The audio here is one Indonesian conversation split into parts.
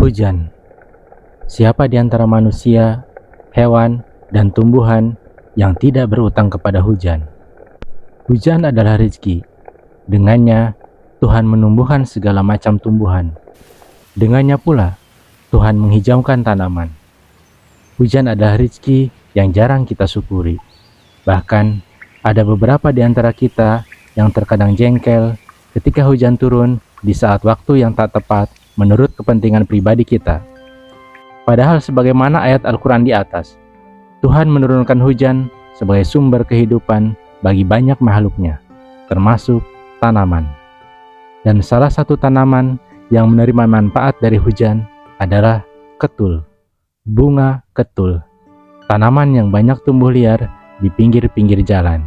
Hujan. Siapa di antara manusia, hewan, dan tumbuhan yang tidak berutang kepada hujan? Hujan adalah rezeki. Dengannya, Tuhan menumbuhkan segala macam tumbuhan. Dengannya pula, Tuhan menghijaukan tanaman. Hujan adalah rezeki yang jarang kita syukuri. Bahkan, ada beberapa di antara kita yang terkadang jengkel ketika hujan turun di saat waktu yang tak tepat menurut kepentingan pribadi kita. Padahal sebagaimana ayat Al-Quran di atas, Tuhan menurunkan hujan sebagai sumber kehidupan bagi banyak makhluknya, termasuk tanaman. Dan salah satu tanaman yang menerima manfaat dari hujan adalah ketul, bunga ketul, tanaman yang banyak tumbuh liar di pinggir-pinggir jalan.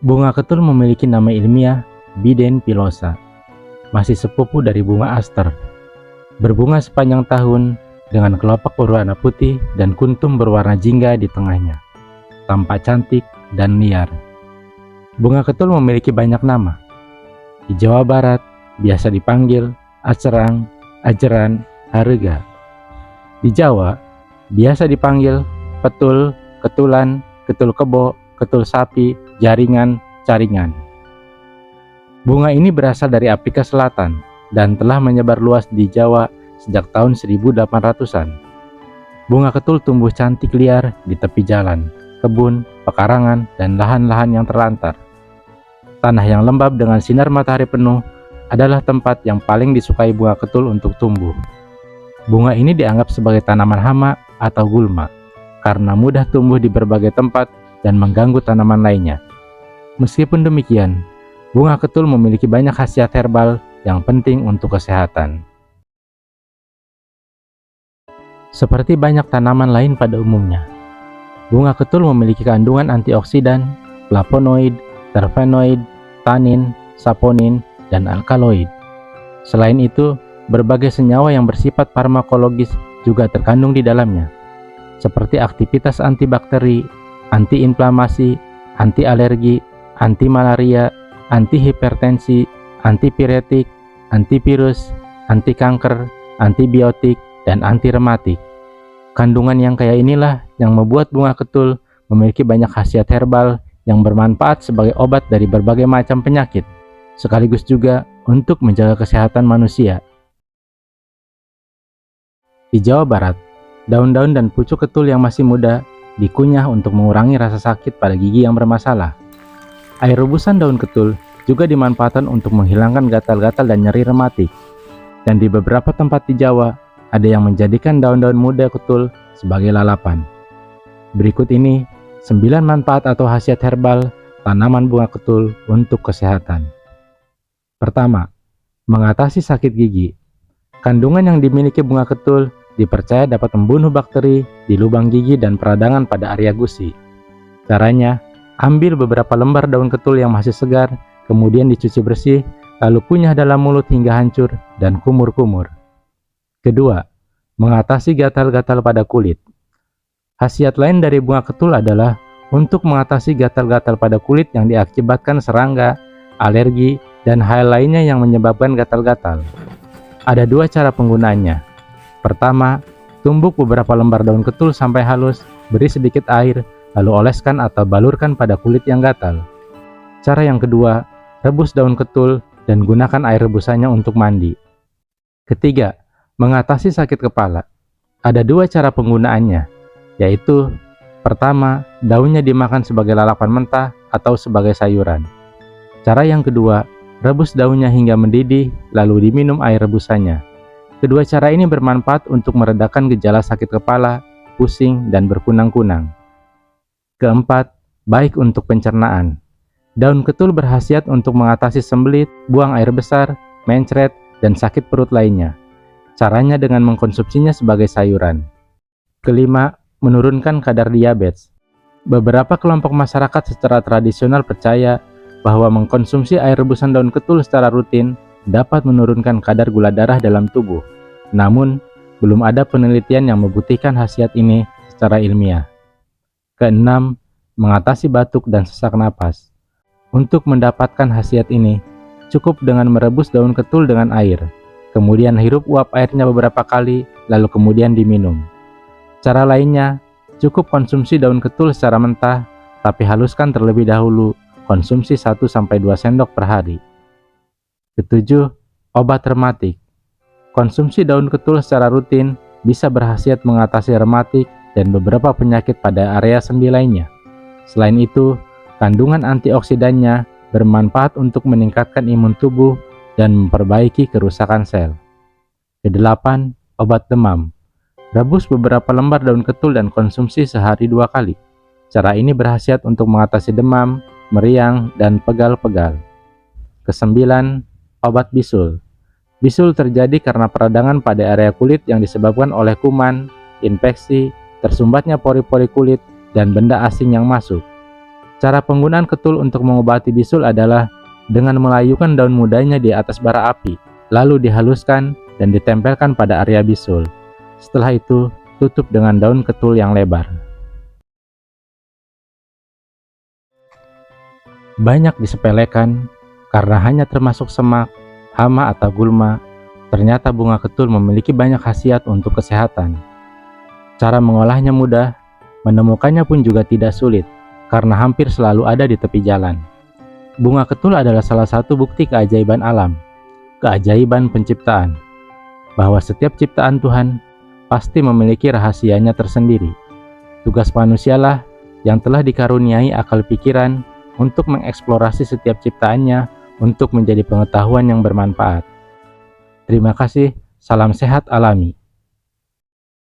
Bunga ketul memiliki nama ilmiah Biden pilosa, masih sepupu dari bunga aster. Berbunga sepanjang tahun dengan kelopak berwarna putih dan kuntum berwarna jingga di tengahnya. Tampak cantik dan liar. Bunga ketul memiliki banyak nama. Di Jawa Barat biasa dipanggil acerang, ajeran, harega. Di Jawa biasa dipanggil petul, ketulan, ketul kebo, ketul sapi, jaringan, caringan. Bunga ini berasal dari Afrika Selatan dan telah menyebar luas di Jawa sejak tahun 1800-an. Bunga ketul tumbuh cantik liar di tepi jalan, kebun, pekarangan, dan lahan-lahan yang terlantar. Tanah yang lembab dengan sinar matahari penuh adalah tempat yang paling disukai bunga ketul untuk tumbuh. Bunga ini dianggap sebagai tanaman hama atau gulma karena mudah tumbuh di berbagai tempat dan mengganggu tanaman lainnya. Meskipun demikian, bunga ketul memiliki banyak khasiat herbal yang penting untuk kesehatan. Seperti banyak tanaman lain pada umumnya, bunga ketul memiliki kandungan antioksidan, flavonoid, terpenoid, tanin, saponin, dan alkaloid. Selain itu, berbagai senyawa yang bersifat farmakologis juga terkandung di dalamnya, seperti aktivitas antibakteri, antiinflamasi, anti-alergi, anti-malaria, anti-hipertensi, antipiretik, antivirus, anti-kanker, antibiotik, dan antirematik. Kandungan yang kaya inilah yang membuat bunga ketul memiliki banyak khasiat herbal yang bermanfaat sebagai obat dari berbagai macam penyakit, sekaligus juga untuk menjaga kesehatan manusia. Di Jawa Barat, daun-daun dan pucuk ketul yang masih muda dikunyah untuk mengurangi rasa sakit pada gigi yang bermasalah. Air rebusan daun ketul juga dimanfaatkan untuk menghilangkan gatal-gatal dan nyeri rematik. Dan di beberapa tempat di Jawa, ada yang menjadikan daun-daun muda ketul sebagai lalapan. Berikut ini 9 manfaat atau khasiat herbal tanaman bunga ketul untuk kesehatan. Pertama, mengatasi sakit gigi. Kandungan yang dimiliki bunga ketul dipercaya dapat membunuh bakteri di lubang gigi dan peradangan pada area gusi. Caranya, ambil beberapa lembar daun ketul yang masih segar, kemudian dicuci bersih, lalu kunyah dalam mulut hingga hancur dan kumur-kumur. Kedua, mengatasi gatal-gatal pada kulit. Khasiat lain dari bunga ketul adalah untuk mengatasi gatal-gatal pada kulit yang diakibatkan serangga, alergi, dan hal lainnya yang menyebabkan gatal-gatal. Ada 2 cara penggunaannya. Pertama, tumbuk beberapa lembar daun ketul sampai halus, beri sedikit air, lalu oleskan atau balurkan pada kulit yang gatal. Cara yang kedua, rebus daun ketul dan gunakan air rebusannya untuk mandi. Ketiga, mengatasi sakit kepala. Ada 2 cara penggunaannya, yaitu pertama, daunnya dimakan sebagai lalapan mentah atau sebagai sayuran. Cara yang kedua, rebus daunnya hingga mendidih, lalu diminum air rebusannya. Kedua cara ini bermanfaat untuk meredakan gejala sakit kepala, pusing, dan berkunang-kunang. Keempat, baik untuk pencernaan. Daun ketul berkhasiat untuk mengatasi sembelit, buang air besar, mencret, dan sakit perut lainnya. Caranya dengan mengkonsumsinya sebagai sayuran. Kelima, menurunkan kadar diabetes. Beberapa kelompok masyarakat secara tradisional percaya bahwa mengkonsumsi air rebusan daun ketul secara rutin dapat menurunkan kadar gula darah dalam tubuh. Namun, belum ada penelitian yang membuktikan khasiat ini secara ilmiah. Keenam, mengatasi batuk dan sesak napas. Untuk mendapatkan khasiat ini, cukup dengan merebus daun ketul dengan air, kemudian hirup uap airnya beberapa kali, lalu kemudian diminum. Cara lainnya, cukup konsumsi daun ketul secara mentah, tapi haluskan terlebih dahulu, konsumsi 1-2 sendok per hari. Ketujuh, obat rematik. Konsumsi daun ketul secara rutin bisa berkhasiat mengatasi rematik dan beberapa penyakit pada area sendi lainnya. Selain itu, kandungan antioksidannya bermanfaat untuk meningkatkan imun tubuh dan memperbaiki kerusakan sel. Kedelapan, obat demam. Rebus beberapa lembar daun ketul dan konsumsi sehari 2 kali. Cara ini berkhasiat untuk mengatasi demam, meriang, dan pegal-pegal. Kesembilan, obat bisul. Bisul terjadi karena peradangan pada area kulit yang disebabkan oleh kuman, infeksi, tersumbatnya pori-pori kulit, dan benda asing yang masuk. Cara penggunaan ketul untuk mengobati bisul adalah dengan melayukan daun mudanya di atas bara api, lalu dihaluskan dan ditempelkan pada area bisul. Setelah itu, tutup dengan daun ketul yang lebar. Banyak disepelekan karena hanya termasuk semak, hama atau gulma. Ternyata bunga ketul memiliki banyak khasiat untuk kesehatan. Cara mengolahnya mudah, menemukannya pun juga tidak sulit karena hampir selalu ada di tepi jalan. Bunga ketul adalah salah satu bukti keajaiban alam, keajaiban penciptaan, bahwa setiap ciptaan Tuhan pasti memiliki rahasianya tersendiri. Tugas manusialah yang telah dikaruniai akal pikiran untuk mengeksplorasi setiap ciptaannya untuk menjadi pengetahuan yang bermanfaat. Terima kasih, salam sehat alami.